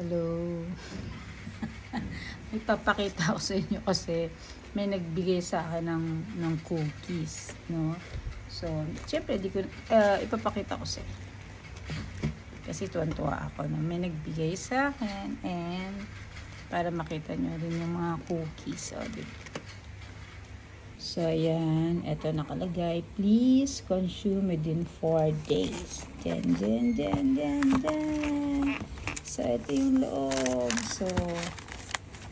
Hello. May papakita ko sa inyo kasi may nagbigay sa akin ng cookies, no? So, syempre, ipapakita ko sa inyo. Kasi tuwan-tuwa ako na may nagbigay sa akin and para makita nyo rin yung mga cookies. So, ayan. Ito nakalagay. Please consume within 4 days. Dyan. So, ito yung loob. So,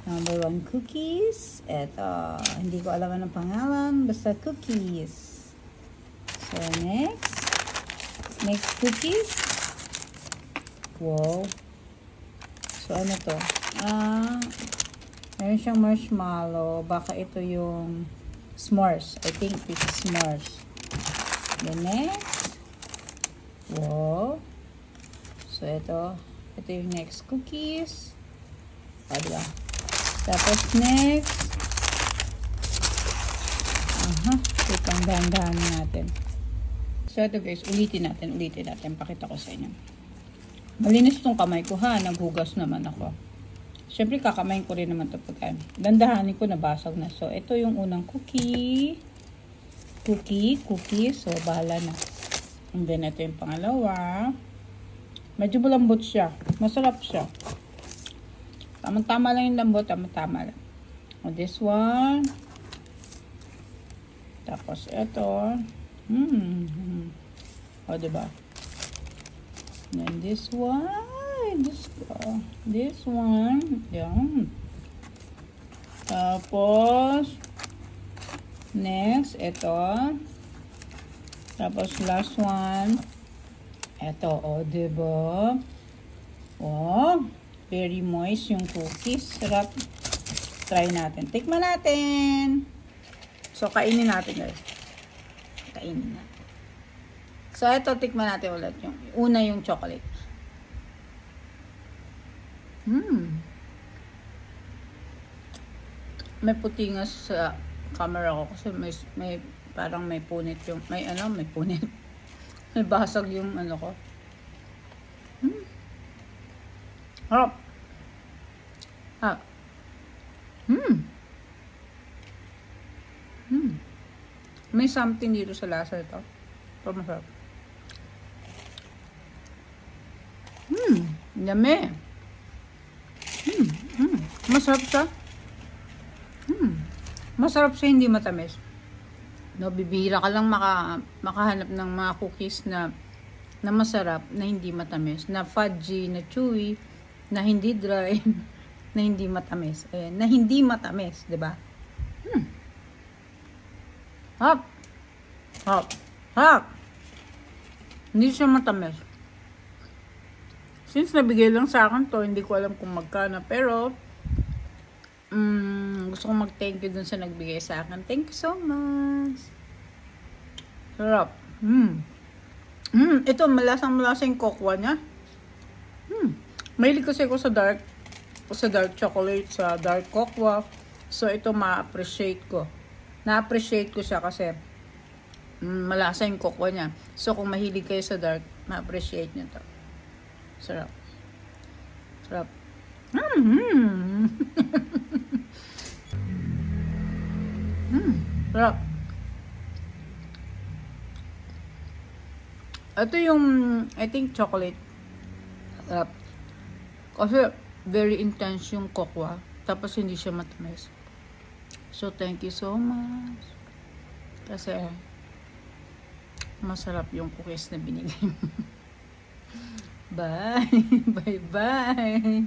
number 1 cookies. Ito. Hindi ko alam anong pangalan. Basta cookies. So, next cookies. Wow. So, ano to? Meron siyang marshmallow. Baka ito yung s'mores. I think this is s'mores. The next. Wow. So, ito yung next cookies. Diba? Tapos, next. Wait lang, dahan-dahan natin. So, ito guys, ulitin natin. Pakita ko sa inyo. Malinis itong kamay ko ha. Naghugas naman ako. Siyempre, kakamayin ko rin naman ito pagkain. Dandahanin ko, nabasag na. So, ito yung unang cookie. So, bahala na. And then, ito yung pangalawa. Medyo malambot siya. Masarap siya. Tamang-tama lang yung lambot. Tamang-tama lang. O, this one. Tapos, ito. O, diba? And this one. This one. Yan. Tapos, next, ito. Tapos, last one. Ito, o, diba? Oh, very moist yung cookies. Sarap. Try natin. Tikman natin. So, kainin natin, guys. Kainin natin. So, ito, tikman natin ulit yung una yung chocolate. May putingas sa camera ko kasi may parang may punit yung, may punit. May basag yung ano ko. Harap. May something dito sa lasa ito. Ito masarap. Yummy. Masarap siya. Masarap siya, hindi matamis. No, bibihira ka lang makahanap ng mga cookies na masarap, na hindi matamis, na fudgy, na chewy, na hindi dry, na hindi matamis. Ayan, na hindi matamis, 'di ba? Hop. Hindi siya matamis. Since nabigay lang sa akin to, hindi ko alam kung magkano, pero gusto kong mag-thank you dun sa nagbigay sa akin. Thank you so much. Sarap. Ito, malasang cocoa niya. Mahilig kasi ako sa dark chocolate, sa dark cocoa. So, ito ma-appreciate ko. Na-appreciate ko siya kasi malasa yung cocoa niya. So, kung mahilig kayo sa dark, ma-appreciate nyo to. Sarap. Sarap. Sarap. Ito yung, I think, chocolate. Sarap. Kasi, very intense yung cocoa. Tapos, hindi siya matamis. So, thank you so much. Kasi, masarap yung cookies na binigay mo. Bye. Bye-bye.